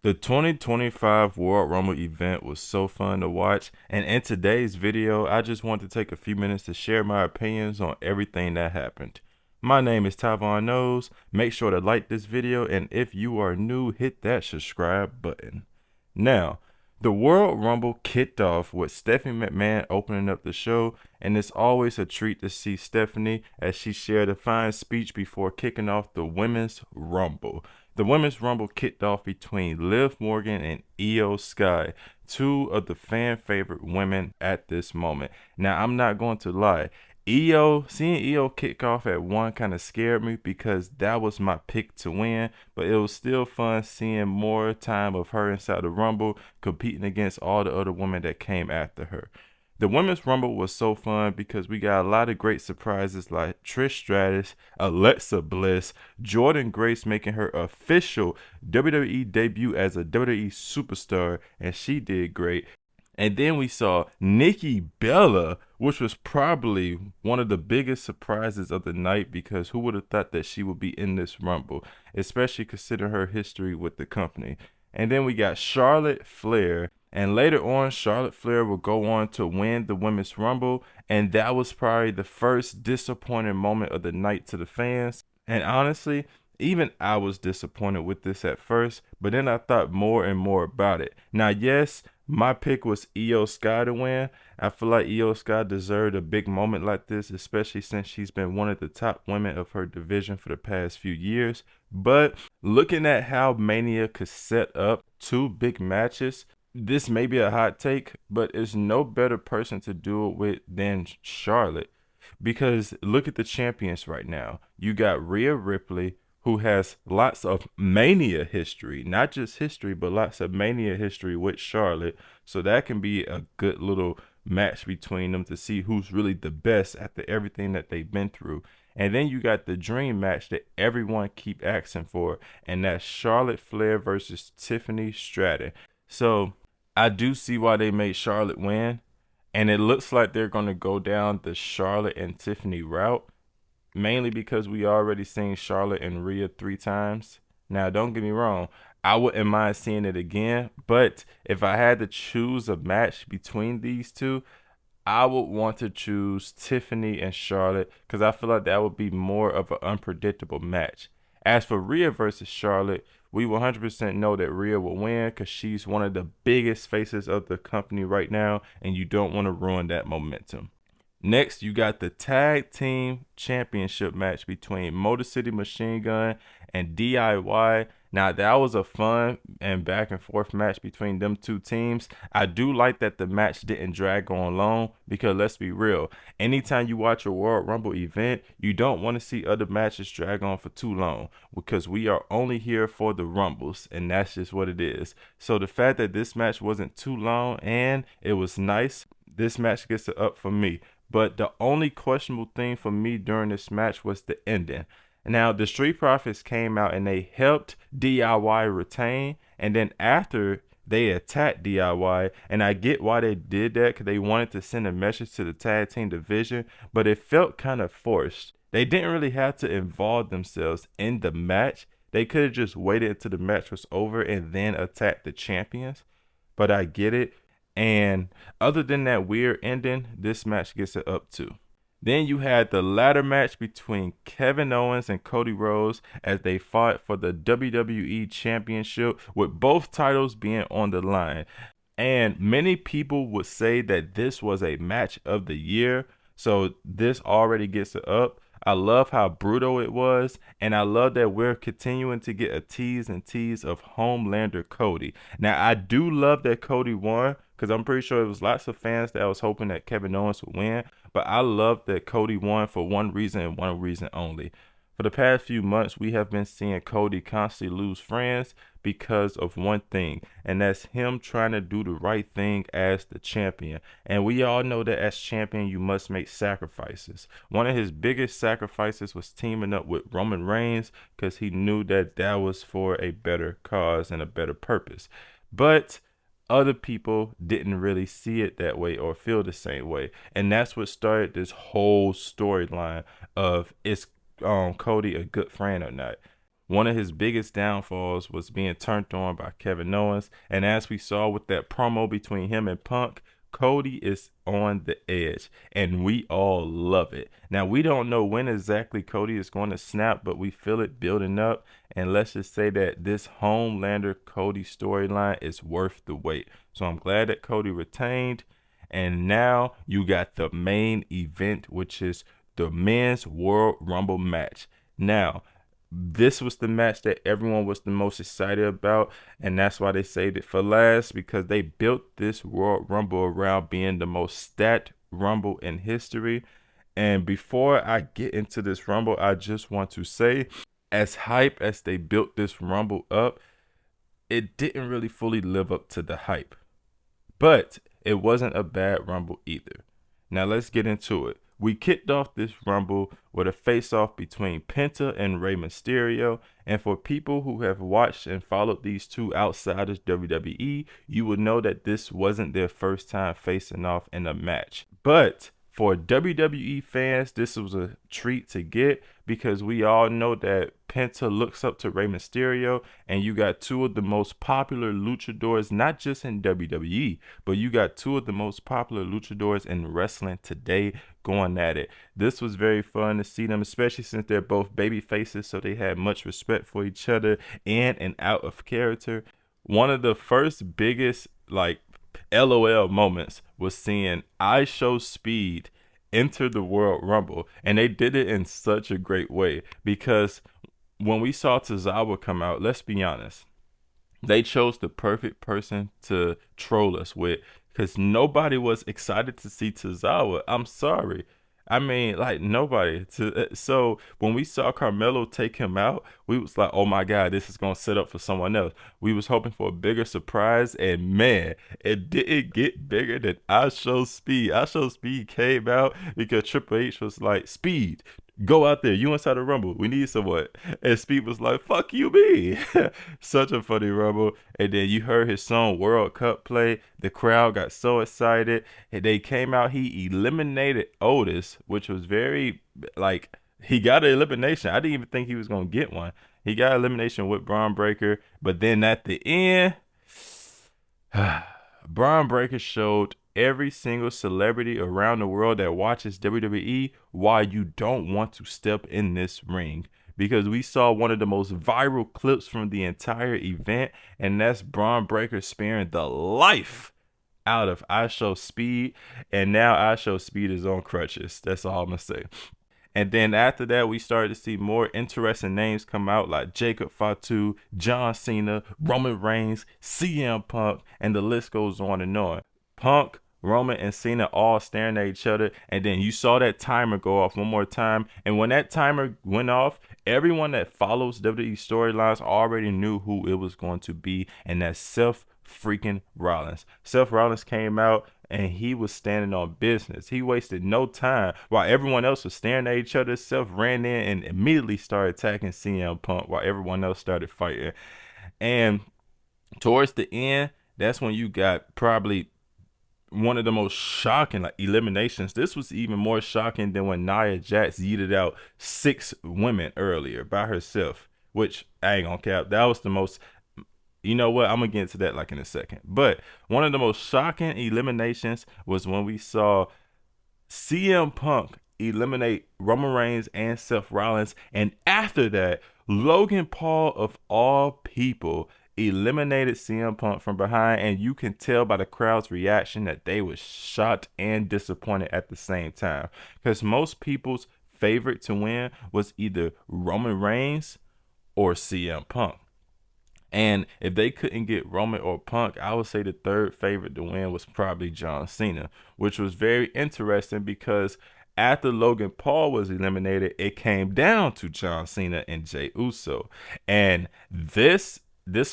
The 2025 Royal Rumble event was so fun to watch, and in today's video, I just want to take a few minutes to share my opinions on everything that happened. My name is Tyvon Knows. Make sure to like this video, and if you are new, hit that subscribe button. Now, the World Rumble kicked off with Stephanie McMahon opening up the show, and it's always a treat to see Stephanie as she shared a fine speech before kicking off the Women's Rumble. The Women's Rumble kicked off between Liv Morgan and Io Sky, two of the fan favorite women at this moment. Now, I'm not going to lie. Seeing Io kick off at one kind of scared me because that was my pick to win, but it was still fun seeing more time of her inside the Rumble competing against all the other women that came after her. The Women's Rumble was so fun because we got a lot of great surprises like Trish Stratus, Alexa Bliss, Jordynne Grace making her official WWE debut as a WWE superstar, and she did great. And then we saw Nikki Bella, which was probably one of the biggest surprises of the night because who would have thought that she would be in this Rumble, especially considering her history with the company. And then we got Charlotte Flair. And later on, Charlotte Flair will go on to win the Women's Rumble. And that was probably the first disappointing moment of the night to the fans. And honestly, even I was disappointed with this at first, but then I thought more and more about it. Now, yes, my pick was Io Sky to win. I feel like Io Sky deserved a big moment like this, especially since she's been one of the top women of her division for the past few years. But looking at how Mania could set up two big matches, this may be a hot take, but there's no better person to do it with than Charlotte. Because look at the champions right now. You got Rhea Ripley, who has lots of Mania history, not just history, but lots of Mania history with Charlotte. So that can be a good little match between them to see who's really the best after everything that they've been through. And then you got the dream match that everyone keep asking for, and that's Charlotte Flair versus Tiffany Stratton. So I do see why they made Charlotte win, and it looks like they're going to go down the Charlotte and Tiffany route. Mainly because we already seen Charlotte and Rhea 3 times. Now, don't get me wrong, I wouldn't mind seeing it again, but if I had to choose a match between these two, I would want to choose Tiffany and Charlotte because I feel like that would be more of an unpredictable match. As for Rhea versus Charlotte, we 100% know that Rhea will win because she's one of the biggest faces of the company right now, and you don't want to ruin that momentum. Next, you got the Tag Team Championship match between Motor City Machine Gun and DIY. Now, that was a fun and back and forth match between them two teams. I do like that the match didn't drag on long because let's be real, anytime you watch a Royal Rumble event, you don't want to see other matches drag on for too long because we are only here for the Rumbles, and that's just what it is. So the fact that this match wasn't too long and it was nice, this match gets it up for me. But the only questionable thing for me during this match was the ending. Now, the Street Profits came out and they helped DIY retain. And then after they attacked DIY, and I get why they did that because they wanted to send a message to the tag team division, but it felt kind of forced. They didn't really have to involve themselves in the match. They could have just waited until the match was over and then attacked the champions. But I get it. And other than that weird ending, this match gets it up too. Then you had the ladder match between Kevin Owens and Cody Rhodes as they fought for the WWE Championship with both titles being on the line. And many people would say that this was a match of the year. So this already gets it up. I love how brutal it was, and I love that we're continuing to get a tease and tease of Homelander Cody. Now, I do love that Cody won because I'm pretty sure it was lots of fans that was hoping that Kevin Owens would win, but I love that Cody won for one reason and one reason only. For the past few months, we have been seeing Cody constantly lose friends because of one thing, and that's him trying to do the right thing as the champion. And we all know that as champion, you must make sacrifices. One of his biggest sacrifices was teaming up with Roman Reigns because he knew that that was for a better cause and a better purpose. But other people didn't really see it that way or feel the same way. And that's what started this whole storyline of is Cody a good friend or not. One of his biggest downfalls was being turned on by Kevin Owens. And as we saw with that promo between him and Punk, Cody is on the edge, and we all love it. Now, we don't know when exactly Cody is going to snap, but we feel it building up. And let's just say that this Homelander Cody storyline is worth the wait. So I'm glad that Cody retained. And now you got the main event, which is the men's World Rumble match. Now, this was the match that everyone was the most excited about, and that's why they saved it for last, because they built this Royal Rumble around being the most stacked Rumble in history. And before I get into this Rumble, I just want to say, as hype as they built this Rumble up, it didn't really fully live up to the hype. But it wasn't a bad Rumble either. Now let's get into it. We kicked off this Rumble with a face-off between Penta and Rey Mysterio. And for people who have watched and followed these two outsiders WWE, you would know that this wasn't their first time facing off in a match. But for WWE fans, this was a treat to get, because we all know that Penta looks up to Rey Mysterio, and you got two of the most popular luchadors, not just in WWE, but you got two of the most popular luchadors in wrestling today going at it. This was very fun to see them, especially since they're both baby faces, so they had much respect for each other in and out of character. One of the first biggest, LOL moments was seeing I Show Speed enter the World Rumble, and they did it in such a great way, because when we saw Tozawa come out, let's be honest, they chose the perfect person to troll us with, because nobody was excited to see Tozawa. I'm sorry. I mean, nobody. So when we saw Carmelo take him out, we was like, oh my God, this is going to set up for someone else. We was hoping for a bigger surprise, and man, it didn't get bigger than I Show Speed. I Show Speed came out because Triple H was like, Speed, go out there. You inside the Rumble. We need someone. And Speed was like, fuck you, me. Such a funny Rumble. And then you heard his song World Cup play. The crowd got so excited. And they came out. He eliminated Otis, which was very, he got an elimination. I didn't even think he was going to get one. He got elimination with Braun Breaker. But then at the end, Braun Breaker showed every single celebrity around the world that watches WWE why you don't want to step in this ring. Because we saw one of the most viral clips from the entire event, and that's Braun Breaker sparing the life out of I Show Speed, and now I Show Speed is on crutches. That's all I'm gonna say. And then after that, we started to see more interesting names come out, like Jacob Fatu, John Cena, Roman Reigns, CM Punk, and the list goes on and on. Punk, Roman, and Cena all staring at each other, and then you saw that timer go off one more time. And when that timer went off, everyone that follows WWE storylines already knew who it was going to be, and that's Seth freaking Rollins. Seth Rollins came out, and he was standing on business. He wasted no time. While everyone else was staring at each other, Seth ran in and immediately started attacking CM Punk while everyone else started fighting. And towards the end, that's when you got probably one of the most shocking eliminations. This was even more shocking than when Nia Jax yeeted out 6 women earlier by herself, which I ain't gonna cap. That was the most, you know what, I'm gonna get into that in a second. But one of the most shocking eliminations was when we saw CM Punk eliminate Roman Reigns and Seth Rollins, and after that, Logan Paul of all people eliminated CM Punk from behind, and you can tell by the crowd's reaction that they were shocked and disappointed at the same time, because most people's favorite to win was either Roman Reigns or CM Punk. And if they couldn't get Roman or Punk, I would say the third favorite to win was probably John Cena, which was very interesting because after Logan Paul was eliminated, it came down to John Cena and Jey Uso. And this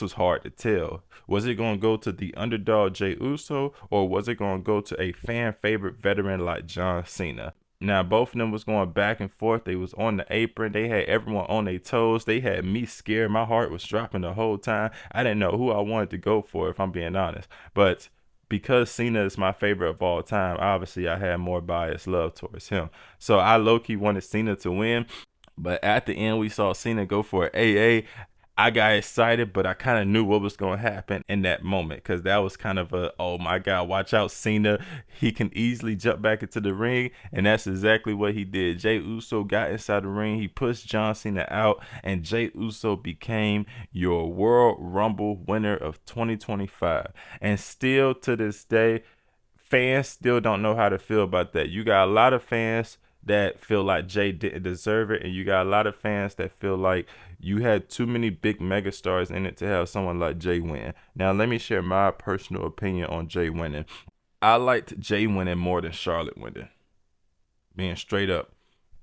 was hard to tell. Was it going to go to the underdog Jey Uso, or was it going to go to a fan favorite veteran like John Cena? Now, both of them was going back and forth. They was on the apron. They had everyone on their toes. They had me scared. My heart was dropping the whole time. I didn't know who I wanted to go for, if I'm being honest. But because Cena is my favorite of all time, obviously I had more biased love towards him. So I low-key wanted Cena to win. But at the end, we saw Cena go for an AA. I got excited, but I kind of knew what was going to happen in that moment, because that was kind of a, oh my God, watch out, Cena. He can easily jump back into the ring, and that's exactly what he did. Jey Uso got inside the ring. He pushed John Cena out, and Jey Uso became your World Rumble winner of 2025. And still to this day, fans still don't know how to feel about that. You got a lot of fans that feel like Jay didn't deserve it, and you got a lot of fans that feel like you had too many big megastars in it to have someone like Jay win. Now, let me share my personal opinion on Jay winning. I liked Jay winning more than Charlotte winning, being straight up,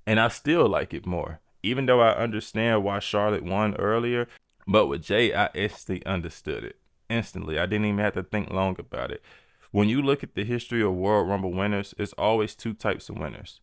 and I still like it more, even though I understand why Charlotte won earlier. But with Jay, I instantly understood it. Instantly. I didn't even have to think long about it. When you look at the history of World Rumble winners, it's always two types of winners.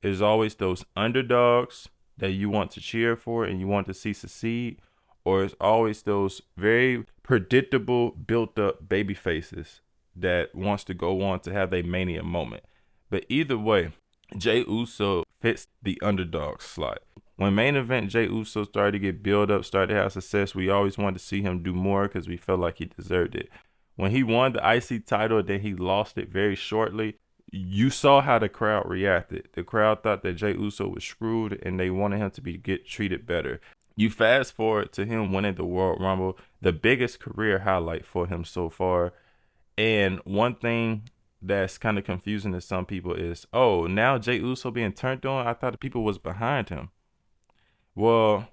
There's always those underdogs that you want to cheer for and you want to see succeed, or it's always those very predictable, built-up baby faces that wants to go on to have a mania moment. But either way, Jey Uso fits the underdog slot. When main event Jey Uso started to get built up, started to have success, we always wanted to see him do more because we felt like he deserved it. When he won the IC title, then he lost it very shortly. You saw how the crowd reacted. The crowd thought that Jey Uso was screwed, and they wanted him to get treated better. You fast forward to him winning the World Rumble, the biggest career highlight for him so far. And one thing that's kind of confusing to some people is, oh, now Jey Uso being turned on? I thought the people was behind him. Well,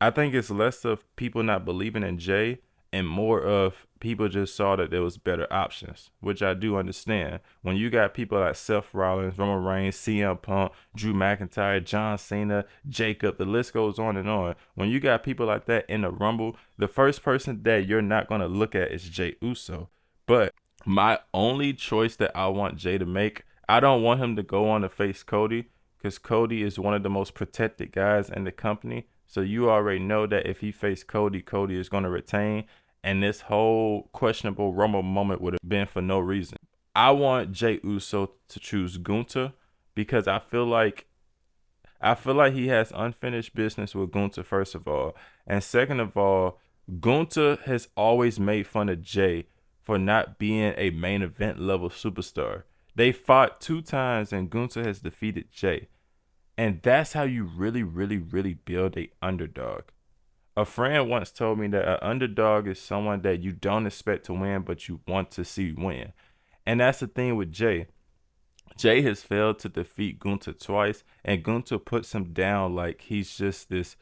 I think it's less of people not believing in Jay and more of people just saw that there was better options, which I do understand. When you got people like Seth Rollins, Roman Reigns, CM Punk, Drew McIntyre, John Cena, Jacob, the list goes on and on. When you got people like that in the Rumble, the first person that you're not going to look at is Jey Uso. But my only choice that I want Jay to make, I don't want him to go on to face Cody, because Cody is one of the most protected guys in the company. So you already know that if he faced Cody, Cody is going to retain. And this whole questionable Rumble moment would have been for no reason. I want Jey Uso to choose Gunther because I feel like he has unfinished business with Gunther, first of all. And second of all, Gunther has always made fun of Jey for not being a main event level superstar. They fought 2 times and Gunther has defeated Jey. And that's how you really, really, really build a underdog. A friend once told me that an underdog is someone that you don't expect to win, but you want to see win. And that's the thing with Jey. Jey has failed to defeat Gunther twice, and Gunther puts him down like he's just this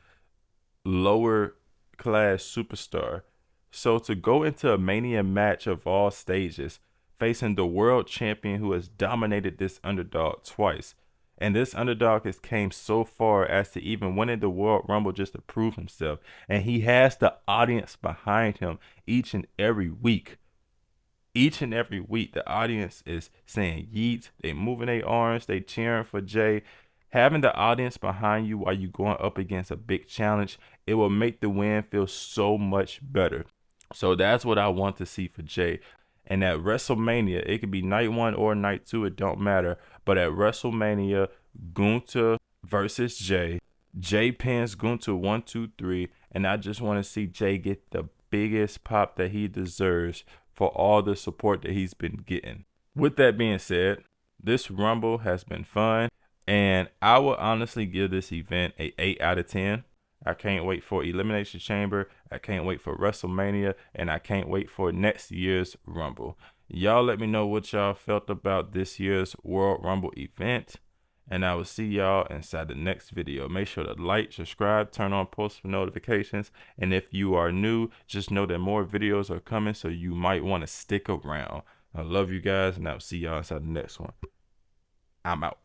lower class superstar. So to go into a Mania match of all stages, facing the world champion who has dominated this underdog twice, and this underdog has came so far as to even winning the World Rumble just to prove himself. And he has the audience behind him each and every week. Each and every week, the audience is saying yeet. They moving their arms. They cheering for Jey. Having the audience behind you while you're going up against a big challenge, it will make the win feel so much better. So that's what I want to see for Jey. And at WrestleMania, it could be night 1 or night 2, it don't matter. But at WrestleMania, Gunther versus Jey. Jey pins Gunther 1, 2, 3. And I just want to see Jey get the biggest pop that he deserves for all the support that he's been getting. With that being said, this Rumble has been fun. And I will honestly give this event a 8 out of 10. I can't wait for Elimination Chamber. I can't wait for WrestleMania. And I can't wait for next year's Rumble. Y'all let me know what y'all felt about this year's World Rumble event. And I will see y'all inside the next video. Make sure to like, subscribe, turn on post notifications. And if you are new, just know that more videos are coming. So you might want to stick around. I love you guys. And I'll see y'all inside the next one. I'm out.